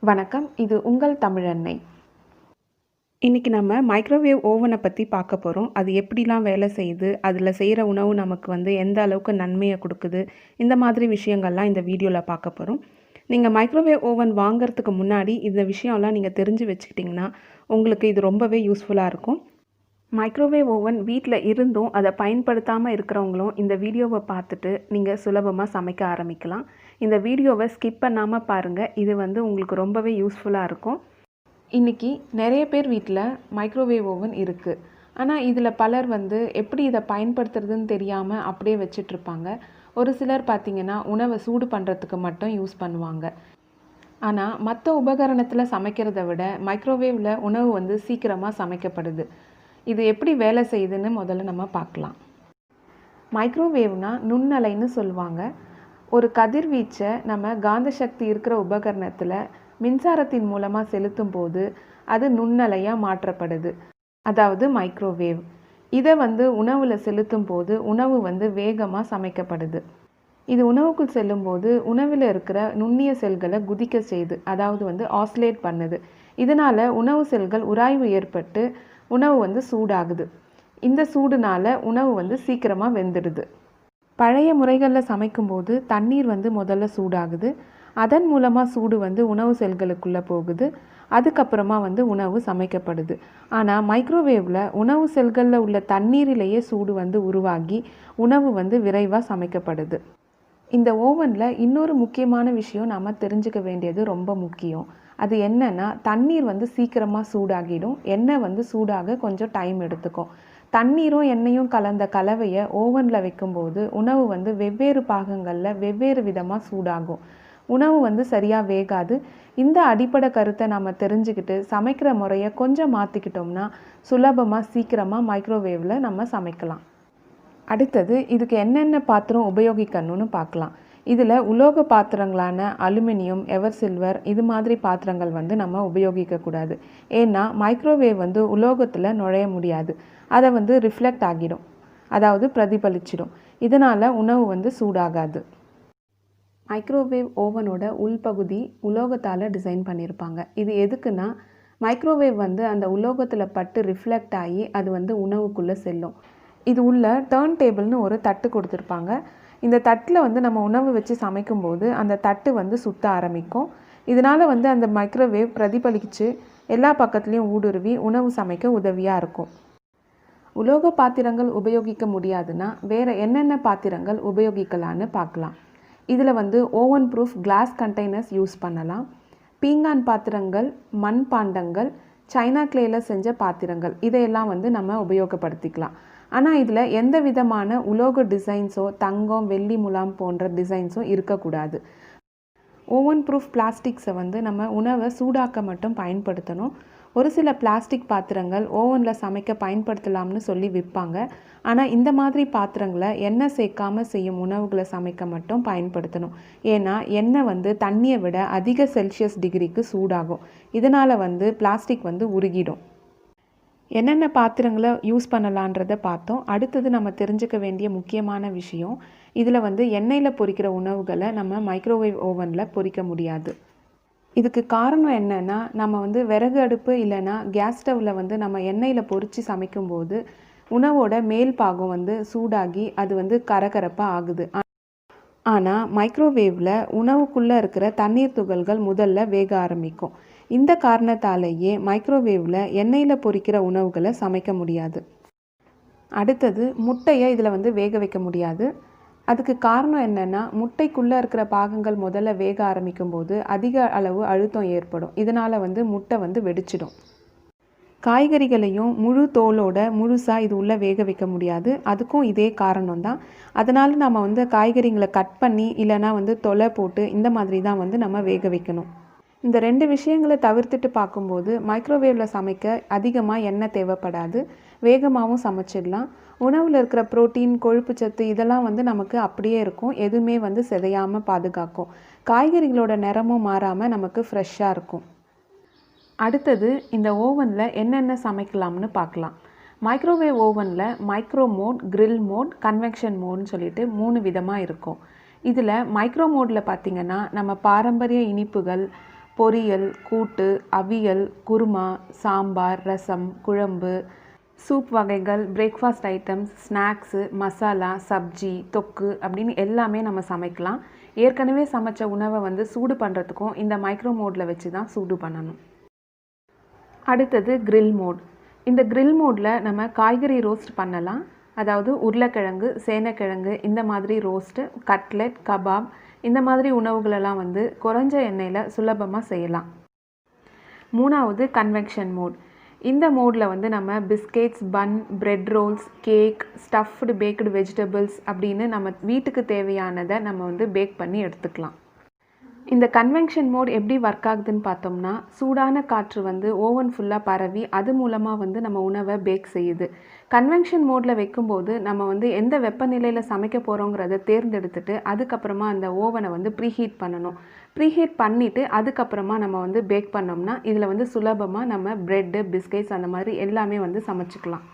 வணக்கம். இது உங்கள் தமிழன்னை. இன்றைக்கி நம்ம மைக்ரோவேவ் ஓவனை பற்றி பார்க்க போகிறோம். அது எப்படிலாம் வேலை செய்யுது, அதில் செய்கிற உணவு நமக்கு எந்த அளவுக்கு நன்மையை கொடுக்குது, இந்த மாதிரி விஷயங்கள்லாம் இந்த வீடியோவில் பார்க்க போகிறோம். நீங்கள் மைக்ரோவேவ் ஓவன் வாங்கிறதுக்கு முன்னாடி இந்த விஷயம்லாம் நீங்கள் தெரிஞ்சு வச்சுக்கிட்டிங்கன்னா உங்களுக்கு இது ரொம்பவே யூஸ்ஃபுல்லாக இருக்கும். மைக்ரோவேவ் ஓவன் வீட்டில் இருந்தும் அதை பயன்படுத்தாமல் இருக்கிறவங்களும் இந்த வீடியோவை பார்த்துட்டு நீங்கள் சுலபமாக சமைக்க ஆரம்பிக்கலாம். இந்த வீடியோவை ஸ்கிப் பண்ணாமல் பாருங்கள். இது உங்களுக்கு ரொம்பவே யூஸ்ஃபுல்லாக இருக்கும். இன்றைக்கி நிறைய பேர் வீட்டில் மைக்ரோவேவ் ஓவன் இருக்குது. ஆனால் இதில் பலர் எப்படி இதை பயன்படுத்துறதுன்னு தெரியாமல் அப்படியே வச்சிட்ருப்பாங்க. ஒரு சிலர் பார்த்திங்கன்னா உணவை சூடு பண்ணுறதுக்கு மட்டும் யூஸ் பண்ணுவாங்க. ஆனால் மற்ற உபகரணத்தில் சமைக்கிறத விட மைக்ரோவேவில் உணவு சீக்கிரமாக சமைக்கப்படுது. இது எப்படி வேலை செய்யுதுன்னு முதல்ல நம்ம பார்க்கலாம். மைக்ரோவேவ்னால் நுண்ணலைன்னு சொல்லுவாங்க. ஒரு கதிர்வீச்சை நம்ம காந்த சக்தி இருக்கிற உபகரணத்தில் மின்சாரத்தின் மூலமாக செலுத்தும் போது அது நுண்ணலையாக மாற்றப்படுது. அதாவது மைக்ரோவேவ். இதை உணவில் செலுத்தும் போது உணவு வேகமாக சமைக்கப்படுது. இது உணவுக்குள் செல்லும்போது உணவில் இருக்கிற நுண்ணிய செல்களை குதிக்க செய்யுது. அதாவது ஆசிலேட் பண்ணுது. இதனால் உணவு செல்கள் உராய்வு ஏற்பட்டு உணவு சூடாகுது. இந்த சூடுனால் உணவு சீக்கிரமாக வெந்துடுது. பழைய முறைகளில் சமைக்கும்போது தண்ணீர் முதல்ல சூடாகுது. அதன் மூலமாக சூடு உணவு செல்களுக்குள்ளே போகுது. அதுக்கப்புறமா உணவு சமைக்கப்படுது. ஆனால் மைக்ரோவேவில் உணவு செல்களில் உள்ள தண்ணீரிலேயே சூடு உருவாகி உணவு விரைவாக சமைக்கப்படுது. இந்த ஓவனில் இன்னொரு முக்கியமான விஷயம் நாம் தெரிஞ்சுக்க வேண்டியது ரொம்ப முக்கியம். அது என்னென்னா தண்ணீர் சீக்கிரமாக சூடாகிடும். எண்ணெய் சூடாக கொஞ்சம் டைம் எடுத்துக்கும். தண்ணீரும் எண்ணெயும் கலந்த கலவையை ஓவனில் வைக்கும்போது உணவு வெவ்வேறு பாகங்களில் வெவ்வேறு விதமாக சூடாகும். உணவு சரியாக வேகாது. இந்த அடிப்படை கருத்தை நாம் தெரிஞ்சுக்கிட்டு சமைக்கிற முறையை கொஞ்சம் மாற்றிக்கிட்டோம்னா சுலபமாக சீக்கிரமாக மைக்ரோவேவில் நம்ம சமைக்கலாம். அடுத்தது இதுக்கு என்னென்ன பாத்திரம் உபயோகிக்கணும்னு பார்க்கலாம். இதில் உலோக பாத்திரங்களான அலுமினியம், எவர் சில்வர் இது மாதிரி பாத்திரங்கள் நம்ம உபயோகிக்கக்கூடாது. ஏன்னா மைக்ரோவேவ் உலோகத்தில் நுழைய முடியாது. அதை ரிஃப்ளெக்ட் ஆகிடும், அதாவது பிரதிபலிச்சிடும். இதனால் உணவு சூடாகாது. மைக்ரோவேவ் ஓவனோட உள்பகுதி உலோகத்தால் டிசைன் பண்ணியிருப்பாங்க. இது எதுக்குன்னா மைக்ரோவேவ் அந்த உலோகத்தில் பட்டு ரிஃப்ளெக்ட் ஆகி அது உணவுக்குள்ளே செல்லும். இது உள்ள டர்ன் டேபிள்னு ஒரு தட்டு கொடுத்துருப்பாங்க. இந்த தட்டில் நம்ம உணவு வச்சு சமைக்கும்போது அந்த தட்டு சுத்த ஆரம்பிக்கும். இதனால் அந்த மைக்ரோவேவ் பிரதிபலித்து எல்லா பக்கத்துலேயும் ஊடுருவி உணவு சமைக்க உதவியாக இருக்கும். உலோக பாத்திரங்கள் உபயோகிக்க முடியாதுன்னா வேறு என்னென்ன பாத்திரங்கள் உபயோகிக்கலான்னு பார்க்கலாம். இதில் oven proof glass containers use பண்ணலாம். பீங்கான் பாத்திரங்கள், மண் பாண்டங்கள், சைனா கிளேயில் செஞ்ச பாத்திரங்கள் இதையெல்லாம் நம்ம உபயோகப்படுத்திக்கலாம். ஆனால் இதில் எந்த விதமான உலோக டிசைன்ஸோ தங்கம், வெள்ளி, முலாம் போன்ற டிசைன்ஸோ இருக்கக்கூடாது. ஓவன் ப்ரூஃப் பிளாஸ்டிக்ஸை நம்ம உணவை சூடாக்க மட்டும் பயன்படுத்தணும். ஒரு சில பிளாஸ்டிக் பாத்திரங்கள் ஓவனில் சமைக்க பயன்படுத்தலாம்னு சொல்லி விற்பாங்க. ஆனால் இந்த மாதிரி பாத்திரங்களை எண்ணெய் சேர்க்காமல் செய்யும் உணவுகளை சமைக்க மட்டும் பயன்படுத்தணும். ஏன்னா எண்ணெய் தண்ணியை விட அதிக செல்சியஸ் டிகிரிக்கு சூடாகும். இதனால் பிளாஸ்டிக் உருகிடும். என்னென்ன பாத்திரங்களை யூஸ் பண்ணலான்றதை பார்த்தோம். அடுத்தது நம்ம தெரிஞ்சுக்க வேண்டிய முக்கியமான விஷயம், இதில் எண்ணெயில் பொரிக்கிற உணவுகளை நம்ம மைக்ரோவேவ் ஓவனில் பொரிக்க முடியாது. இதுக்கு காரணம் என்னென்னா நம்ம விறகு அடுப்பு இல்லைன்னா கேஸ் ஸ்டவ்வில் நம்ம எண்ணெயில் பொரித்து சமைக்கும்போது உணவோட மேல் பாகம் சூடாகி அது கரகரப்பாக ஆகுது. ஆனால் மைக்ரோவேவில் உணவுக்குள்ளே இருக்கிற தண்ணீர் துகள்கள் முதல்ல வேக ஆரம்பிக்கும். இந்த காரணத்தாலேயே மைக்ரோவேவில் எண்ணெயில் பொரிக்கிற உணவுகளை சமைக்க முடியாது. அடுத்தது முட்டையை இதில் வேக வைக்க முடியாது. அதுக்கு காரணம் என்னென்னா முட்டைக்குள்ளே இருக்கிற பாகங்கள் முதல்ல வேக ஆரம்பிக்கும் போது அதிக அளவு அழுத்தம் ஏற்படும். இதனால் முட்டை வெடிச்சிடும். காய்கறிகளையும் முழு தோலோட முழுசாக இது உள்ளே வேக வைக்க முடியாது. அதுக்கும் இதே காரணம்தான். அதனால் நம்ம காய்கறிகளை கட் பண்ணி இல்லைனா தொலை போட்டு இந்த மாதிரி தான் நம்ம வேக வைக்கணும். இந்த ரெண்டு விஷயங்களை தவிர்த்துட்டு பார்க்கும்போது மைக்ரோவேவில் சமைக்க அதிகமாக எண்ணெய் தேவைப்படாது. வேகமாகவும் சமைச்சிடலாம். உணவில் இருக்கிற புரோட்டீன், கொழுப்பு சத்து இதெல்லாம் நமக்கு அப்படியே இருக்கும். எதுவுமே சிதையாமல் பாதுகாக்கும். காய்கறிகளோட நிறமும் மாறாமல் நமக்கு ஃப்ரெஷ்ஷாக இருக்கும். அடுத்தது இந்த ஓவனில் என்னென்ன சமைக்கலாம்னு பார்க்கலாம். மைக்ரோவேவ் ஓவனில் micro mode, grill mode, convection மோட்னு சொல்லிட்டு 3 விதமாக இருக்கும். இதில் மைக்ரோ மோடில் பார்த்திங்கன்னா நம்ம பாரம்பரிய இனிப்புகள், பொரியல், கூட்டு, அவியல், குருமா, சாம்பார், ரசம், குழம்பு, சூப் வகைகள், breakfast items, snacks, masala, sabzi, தொக்கு அப்படின்னு எல்லாமே நம்ம சமைக்கலாம். ஏற்கனவே சமைச்ச உணவை வந்து சூடு பண்ணுறதுக்கும் இந்த மைக்ரோ மோடில் வச்சு தான் சூடு பண்ணணும். அடுத்தது கிரில் மோட். இந்த கிரில் மோடில் நம்ம காய்கறி ரோஸ்ட் பண்ணலாம். அதாவது உருளைக்கிழங்கு, சேனைக்கிழங்கு இந்த மாதிரி ரோஸ்ட்டு, கட்லெட், கபாப் இந்த மாதிரி உணவுகளெல்லாம் வந்து குறைஞ்ச எண்ணெயில் சுலபமாக செய்யலாம். மூணாவது கன்வெக்ஷன் மோட். இந்த மோடில் வந்து நம்ம biscuits, bun, bread rolls, cake, stuffed baked vegetables அப்படின்னு நம்ம வீட்டுக்கு தேவையானதை நம்ம வந்து பேக் பண்ணி எடுத்துக்கலாம். இந்த கன்வெக்ஷன் மோட் எப்படி ஒர்க் ஆகுதுன்னு பார்த்தோம்னா, சூடான காற்று வந்து ஓவன் ஃபுல்லாக பரவி அது மூலமாக வந்து நம்ம உணவை பேக் செய்யுது. கன்வெக்ஷன் மோடில் வைக்கும்போது நம்ம வந்து எந்த வெப்பநிலையில் சமைக்க போகிறோங்கிறத தேர்ந்தெடுத்துட்டு அதுக்கப்புறமா அந்த ஓவனை வந்து ப்ரீஹீட் பண்ணணும். ப்ரீஹீட் பண்ணிவிட்டு அதுக்கப்புறமா நம்ம வந்து பேக் பண்ணோம்னா இதில் வந்து சுலபமாக நம்ம ப்ரெட்டு, பிஸ்கெட்ஸ் அந்த மாதிரி எல்லாமே வந்து சமைச்சிக்கலாம்.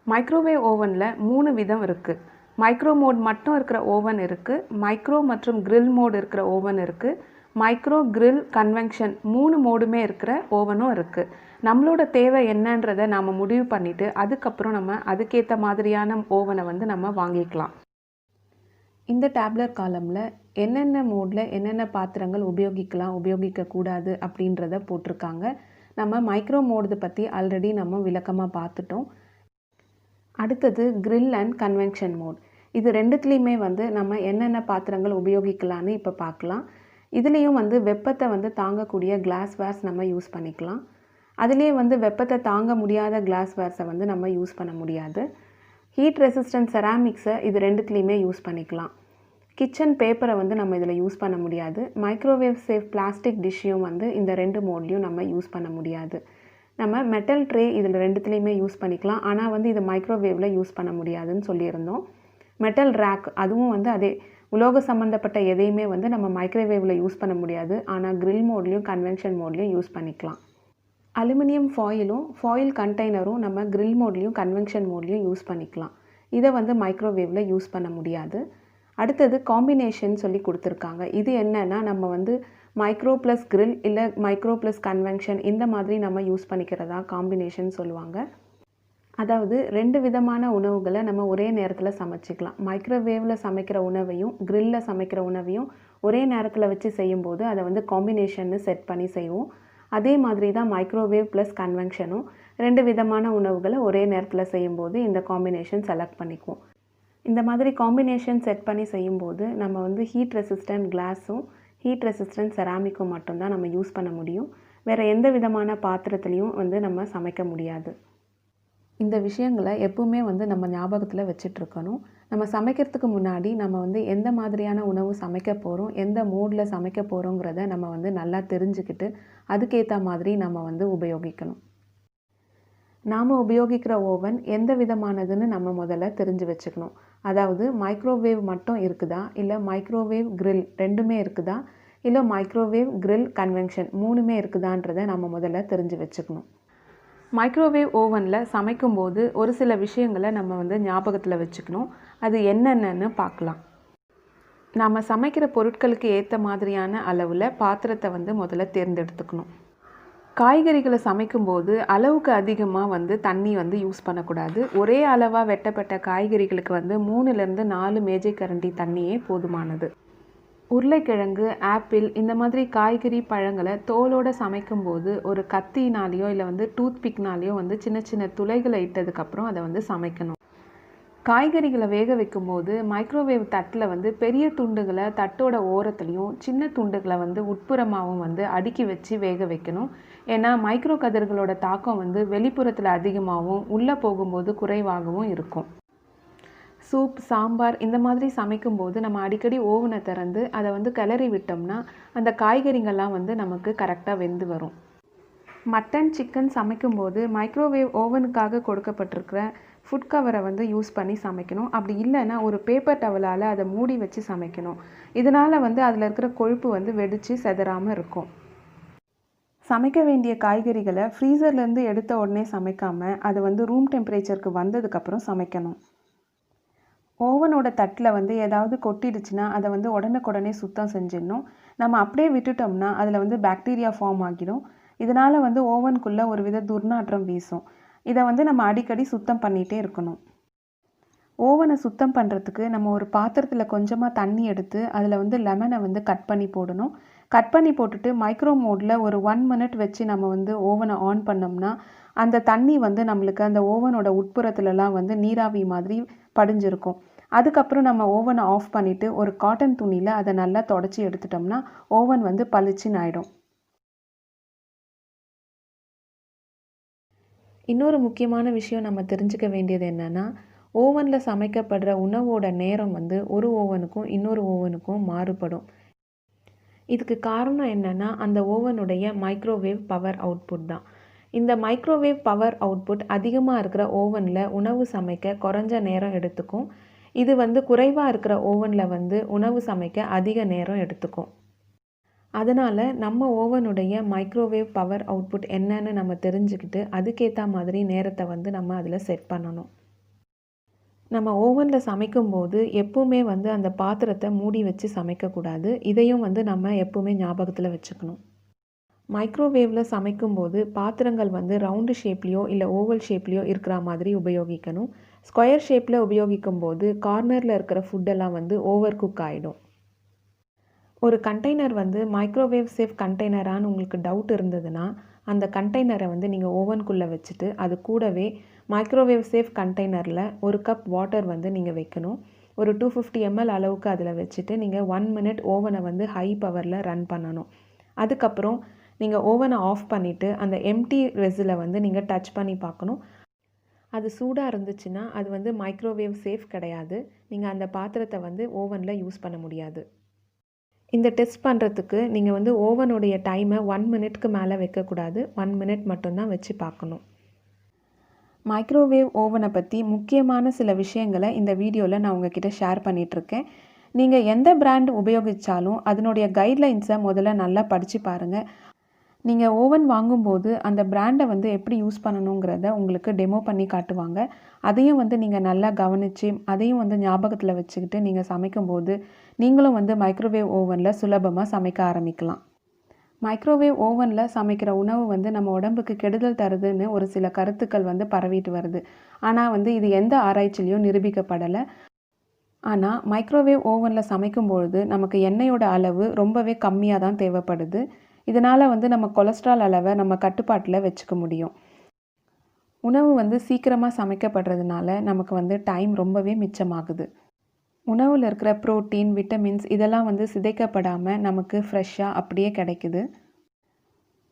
மைக்ரோவேவ் ஓவனில் 3 விதம் இருக்குது. மைக்ரோ மோட் மட்டும் இருக்கிற ஓவன் இருக்குது, மைக்ரோ மற்றும் கிரில் மோட் இருக்கிற ஓவன் இருக்குது, மைக்ரோ, கிரில், கன்வெக்ஷன் 3 மோடுமே இருக்கிற ஓவனும் இருக்குது. நம்மளோட தேவை என்னன்றதை நாம் முடிவு பண்ணிவிட்டு அதுக்கப்புறம் நம்ம அதுக்கேற்ற மாதிரியான ஓவனை வந்து நம்ம வாங்கிக்கலாம். இந்த டேப்லர் காலமில் என்னென்ன மோடில் என்னென்ன பாத்திரங்கள் உபயோகிக்கலாம், உபயோகிக்கக்கூடாது அப்படின்றத போட்டிருக்காங்க. நம்ம மைக்ரோ மோடு பற்றி ஆல்ரெடி நம்ம விளக்கமாக பார்த்துட்டோம். அடுத்தது கிரில் அண்ட் கன்வெக்ஷன் மோட். இது ரெண்டுத்துலேயுமே வந்து நம்ம என்னென்ன பாத்திரங்கள் உபயோகிக்கலான்னு இப்போ பார்க்கலாம். இதுலேயும் வந்து வெப்பத்தை வந்து தாங்கக்கூடிய கிளாஸ்வேர்ஸ் நம்ம யூஸ் பண்ணிக்கலாம். அதுலேயே வந்து வெப்பத்தை தாங்க முடியாத கிளாஸ்வேர்ஸை வந்து நம்ம யூஸ் பண்ண முடியாது. ஹீட் ரெசிஸ்டன்ட் செராமிக்ஸை இது ரெண்டுத்துலேயுமே யூஸ் பண்ணிக்கலாம். கிச்சன் பேப்பரை வந்து நம்ம இதில் யூஸ் பண்ண முடியாது. மைக்ரோவேவ் சேஃப் பிளாஸ்டிக் டிஷ்ஷையும் வந்து இந்த 2 மோட்லேயும் நம்ம யூஸ் பண்ண முடியாது. நம்ம மெட்டல் ட்ரே இதில் ரெண்டுத்துலேயுமே யூஸ் பண்ணிக்கலாம். ஆனால் வந்து இது மைக்ரோவேவில் யூஸ் பண்ண முடியாதுன்னு சொல்லியிருந்தோம். மெட்டல் ரேக் அதுவும் வந்து அதே உலோக சம்மந்தப்பட்ட எதையுமே வந்து நம்ம மைக்ரோவேவில் யூஸ் பண்ண முடியாது. ஆனால் கிரில் மோட்லேயும் கன்வெக்ஷன் மோட்லேயும் யூஸ் பண்ணிக்கலாம். அலுமினியம் ஃபாயில் கண்டெய்னரும் நம்ம கிரில் மோட்லேயும் கன்வெக்ஷன் மோட்லேயும் யூஸ் பண்ணிக்கலாம். இதை வந்து மைக்ரோவேவில் யூஸ் பண்ண முடியாது. அடுத்தது காம்பினேஷன் சொல்லி கொடுத்துருக்காங்க. இது என்னென்னா நம்ம வந்து மைக்ரோ ப்ளஸ் கிரில் இல்லை மைக்ரோ ப்ளஸ் கன்வெக்ஷன் இந்த மாதிரி நம்ம யூஸ் பண்ணிக்கிறதா காம்பினேஷன் சொல்லுவாங்க. அதாவது 2 விதமான உணவுகளை நம்ம ஒரே நேரத்தில் சமைச்சிக்கலாம். மைக்ரோவேவில் சமைக்கிற உணவையும் கிரில்லில் சமைக்கிற உணவையும் ஒரே நேரத்தில் வச்சு செய்யும்போது அதை வந்து காம்பினேஷன்னு செட் பண்ணி செய்வோம். அதே மாதிரி தான் மைக்ரோவேவ் ப்ளஸ் கன்வெக்ஷனும் 2 விதமான உணவுகளை ஒரே நேரத்தில் செய்யும்போது இந்த காம்பினேஷன் செலக்ட் பண்ணிக்குவோம். இந்த மாதிரி காம்பினேஷன் செட் பண்ணி செய்யும்போது நம்ம வந்து ஹீட் ரெசிஸ்டன்ட் கிளாஸும் ஹீட் ரெசிஸ்டன்ட் செராமிக்கும் மட்டும்தான் நம்ம யூஸ் பண்ண முடியும். வேறு எந்த விதமான பாத்திரத்துலேயும் வந்து நம்ம சமைக்க முடியாது. இந்த விஷயங்களை எப்பவுமே வந்து நம்ம ஞாபகத்தில் வச்சிட்ருக்கணும். நம்ம சமைக்கிறதுக்கு முன்னாடி நம்ம வந்து எந்த மாதிரியான உணவு சமைக்க போகிறோம், எந்த மோடில் சமைக்க போகிறோங்கிறத நம்ம வந்து நல்லா தெரிஞ்சுக்கிட்டு அதுக்கேற்ற மாதிரி நம்ம வந்து உபயோகிக்கணும். நாம் உபயோகிக்கிற ஓவன் எந்த விதமானதுன்னு நம்ம முதல்ல தெரிஞ்சு வச்சுக்கணும். அதாவது மைக்ரோவேவ் மட்டும் இருக்குதா, இல்லை மைக்ரோவேவ் கிரில் ரெண்டுமே இருக்குதா, இல்லை மைக்ரோவேவ் கிரில் கன்வெக்ஷன் 3மே இருக்குதான்றதை நம்ம முதல்ல தெரிஞ்சு வச்சுக்கணும். மைக்ரோவேவ் ஓவனில் சமைக்கும்போது ஒரு சில விஷயங்களை நம்ம வந்து ஞாபகத்தில் வச்சுக்கணும். அது என்னென்னு பார்க்கலாம். நாம் சமைக்கிற பொருட்களுக்கு ஏற்ற மாதிரியான அளவில் பாத்திரத்தை வந்து முதல்ல தேர்ந்தெடுத்துக்கணும். காய்கறிகளை சமைக்கும்போது அளவுக்கு அதிகமாக வந்து தண்ணி வந்து யூஸ் பண்ணக்கூடாது. ஒரே அளவாக வெட்டப்பட்ட காய்கறிகளுக்கு வந்து 3லேருந்து 4 மேஜை கரண்டி தண்ணியே போதுமானது. உருளைக்கிழங்கு, ஆப்பிள் இந்த மாதிரி காய்கறி பழங்களை தோலோடு சமைக்கும்போது ஒரு கத்தினாலேயோ இல்லை வந்து டூத்பிக்னாலேயோ வந்து சின்ன சின்ன துளைகளை இட்டதுக்கப்புறம் அதை வந்து சமைக்கணும். காய்கறிகளை வேக வைக்கும்போது மைக்ரோவேவ் தட்டில் வந்து பெரிய துண்டுகளை தட்டோட ஓரத்துலேயும் சின்ன துண்டுகளை வந்து உட்புறமாகவும் வந்து அடுக்கி வச்சு வேக வைக்கணும். ஏன்னா மைக்ரோ கதிர்களோட தாக்கம் வந்து வெளிப்புறத்தில் அதிகமாகவும் உள்ளே போகும்போது குறைவாகவும் இருக்கும். சூப், சாம்பார் இந்த மாதிரி சமைக்கும்போது நம்ம அடிக்கடி ஓவனை திறந்து அதை வந்து கிளறி விட்டோம்னா அந்த காய்கறிகள்லாம் வந்து நமக்கு கரெக்டாக வெந்து வரும். மட்டன், சிக்கன் சமைக்கும்போது மைக்ரோவேவ் ஓவனுக்காக கொடுக்கப்பட்டிருக்கிற ஃபுட் கவரை வந்து யூஸ் பண்ணி சமைக்கணும். அப்படி இல்லைன்னா ஒரு பேப்பர் டவலால் அதை மூடி வச்சு சமைக்கணும். இதனால் வந்து அதில் இருக்கிற கொழுப்பு வந்து வெடித்து செதறாமல் இருக்கும். சமைக்க வேண்டிய காய்கறிகளை ஃப்ரீசர்லேருந்து எடுத்த உடனே சமைக்காமல் அதை வந்து ரூம் டெம்பரேச்சருக்கு வந்ததுக்கப்புறம் சமைக்கணும். ஓவனோட தட்டில் வந்து ஏதாவது கொட்டிடுச்சுன்னா அதை வந்து உடனுக்குடனே சுத்தம் செஞ்சிடணும். நம்ம அப்படியே விட்டுட்டோம்னா அதில் வந்து பாக்டீரியா ஃபார்ம் ஆகிடும். இதனால் வந்து ஓவனுக்குள்ளே ஒரு வித துர்நாற்றம் வீசும். இதை வந்து நம்ம அடிக்கடி சுத்தம் பண்ணிகிட்டே இருக்கணும். ஓவனை சுத்தம் பண்ணுறதுக்கு நம்ம ஒரு பாத்திரத்தில் கொஞ்சமாக தண்ணி எடுத்து அதில் வந்து லெமனை வந்து கட் பண்ணி போடணும். கட் பண்ணி போட்டுட்டு மைக்ரோ மோடில் ஒரு 1 மினிட் வச்சு நம்ம வந்து ஓவனை ஆன் பண்ணோம்னா அந்த தண்ணி வந்து நம்மளுக்கு அந்த ஓவனோட உட்புறத்துலலாம் வந்து நீராவி மாதிரி படிஞ்சிருக்கும். அதுக்கப்புறம் நம்ம ஓவனை ஆஃப் பண்ணிவிட்டு ஒரு காட்டன் துணியில் அதை நல்லா தொடச்சி எடுத்துட்டோம்னா ஓவன் வந்து பளிச்சுன்னு ஆகிடும். இன்னொரு முக்கியமான விஷயம் நம்ம தெரிஞ்சுக்க வேண்டியது என்னென்னா, ஓவனில் சமைக்கப்படுற உணவோட நேரம் வந்து ஒரு ஓவனுக்கும் இன்னொரு ஓவனுக்கும் மாறுபடும். இதுக்கு காரணம் என்னென்னா, அந்த ஓவனுடைய மைக்ரோவேவ் பவர் அவுட்புட் தான். இந்த மைக்ரோவேவ் பவர் அவுட்புட் அதிகமாக இருக்கிற ஓவனில் உணவு சமைக்க குறைஞ்ச நேரம் எடுத்துக்கும். இது வந்து குறைவாக இருக்கிற ஓவனில் வந்து உணவு சமைக்க அதிக நேரம் எடுத்துக்கும். அதனால் நம்ம ஓவனுடைய மைக்ரோவேவ் பவர் அவுட்புட் என்னன்னு நம்ம தெரிஞ்சுக்கிட்டு அதுக்கேற்ற மாதிரி நேரத்தை வந்து நம்ம அதில் செட் பண்ணணும். நம்ம ஓவனில் சமைக்கும்போது எப்பவுமே வந்து அந்த பாத்திரத்தை மூடி வச்சு சமைக்கக்கூடாது. இதையும் வந்து நம்ம எப்பவுமே ஞாபகத்தில் வச்சுக்கணும். மைக்ரோவேவில் சமைக்கும்போது பாத்திரங்கள் வந்து ரவுண்டு ஷேப்லேயோ இல்லை ஓவல் ஷேப்லேயோ இருக்கிற மாதிரி உபயோகிக்கணும். ஸ்கொயர் ஷேப்பில் உபயோகிக்கும் போது கார்னரில் இருக்கிற ஃபுட்டெல்லாம் வந்து ஓவர் குக் ஆகிடும். ஒரு கண்டெய்னர் வந்து மைக்ரோவேவ் சேஃப் கண்டெய்னரான்னு உங்களுக்கு டவுட் இருந்ததுன்னா அந்த கண்டெய்னரை வந்து நீங்கள் ஓவனுக்குள்ளே வச்சுட்டு அது கூடவே மைக்ரோவேவ் சேஃப் கண்டெய்னரில் 1 கப் வாட்டர் வந்து நீங்கள் வைக்கணும். ஒரு 250 ml அளவுக்கு அதில் வச்சுட்டு நீங்கள் 1 மினிட் ஓவனை வந்து ஹை பவரில் ரன் பண்ணணும். அதுக்கப்புறம் நீங்கள் ஓவனை ஆஃப் பண்ணிவிட்டு அந்த எம்டி வெஸ்ஸில் வந்து நீங்கள் டச் பண்ணி பார்க்கணும். அது சூடாக இருந்துச்சுன்னா அது வந்து மைக்ரோவேவ் சேஃப் கிடையாது. நீங்கள் அந்த பாத்திரத்தை வந்து ஓவனில் யூஸ் பண்ண முடியாது. இந்த டெஸ்ட் பண்ணுறதுக்கு நீங்கள் வந்து ஓவனுடைய டைமை 1 மினிட்க்கு மேலே வைக்கக்கூடாது. 1 மினிட் மட்டும்தான் வச்சு பார்க்கணும். மைக்ரோவேவ் ஓவனை பற்றி முக்கியமான சில விஷயங்களை இந்த வீடியோவில் நான் உங்ககிட்ட ஷேர் பண்ணிகிட்ருக்கேன். நீங்கள் எந்த பிராண்ட் உபயோகித்தாலும் அதனுடைய கைட்லைன்ஸை முதல்ல நல்லா படித்து பாருங்கள். நீங்கள் ஓவன் வாங்கும்போது அந்த பிராண்டை வந்து எப்படி யூஸ் பண்ணணுங்கிறத உங்களுக்கு டெமோ பண்ணி காட்டுவாங்க. அதையும் வந்து நீங்கள் நல்லா கவனித்து அதையும் வந்து ஞாபகத்தில் வச்சுக்கிட்டு நீங்கள் சமைக்கும்போது நீங்களும் வந்து மைக்ரோவேவ் ஓவனில் சுலபமாக சமைக்க ஆரம்பிக்கலாம். மைக்ரோவேவ் ஓவனில் சமைக்கிற உணவு வந்து நம்ம உடம்புக்கு கெடுதல் தருதுன்னு ஒரு சில கருத்துக்கள் வந்து பரவிட்டு வருது. ஆனால் வந்து இது எந்த ஆராய்ச்சிலையும் நிரூபிக்கப்படலை. ஆனால் மைக்ரோவேவ் ஓவனில் சமைக்கும்பொழுது நமக்கு எண்ணெயோட அளவு ரொம்பவே கம்மியாக தான் தேவைப்படுது. இதனால் வந்து நம்ம கொலஸ்ட்ரால் அளவை நம்ம கட்டுப்பாட்டில் வச்சுக்க முடியும். உணவு வந்து சீக்கிரமாக சமைக்கப்படுறதுனால நமக்கு வந்து டைம் ரொம்பவே மிச்சமாகுது. உணவில் இருக்கிற புரோட்டீன், விட்டமின்ஸ் இதெல்லாம் வந்து சிதைக்கப்படாமல் நமக்கு ஃப்ரெஷ்ஷாக அப்படியே கிடைக்குது.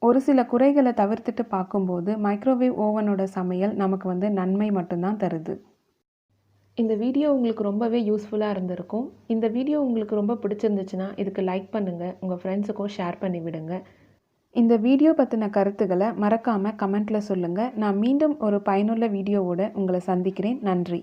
ஒரு சில குறைகளை தவிர்த்துட்டு பார்க்கும்போது மைக்ரோவேவ் ஓவனோட சமையல் நமக்கு வந்து நன்மை மட்டும்தான் தருது. இந்த வீடியோ உங்களுக்கு ரொம்பவே யூஸ்ஃபுல்லாக இருந்திருக்கும். இந்த வீடியோ உங்களுக்கு ரொம்ப பிடிச்சிருந்துச்சுன்னா இதுக்கு லைக் பண்ணுங்கள், உங்கள் ஃப்ரெண்ட்ஸுக்கும் ஷேர் பண்ணி விடுங்க. இந்த வீடியோ பற்றின கருத்துக்களை மறக்காமல் கமெண்ட்டில் சொல்லுங்கள். நான் மீண்டும் ஒரு பயனுள்ள வீடியோவோடு உங்களை சந்திக்கிறேன். நன்றி.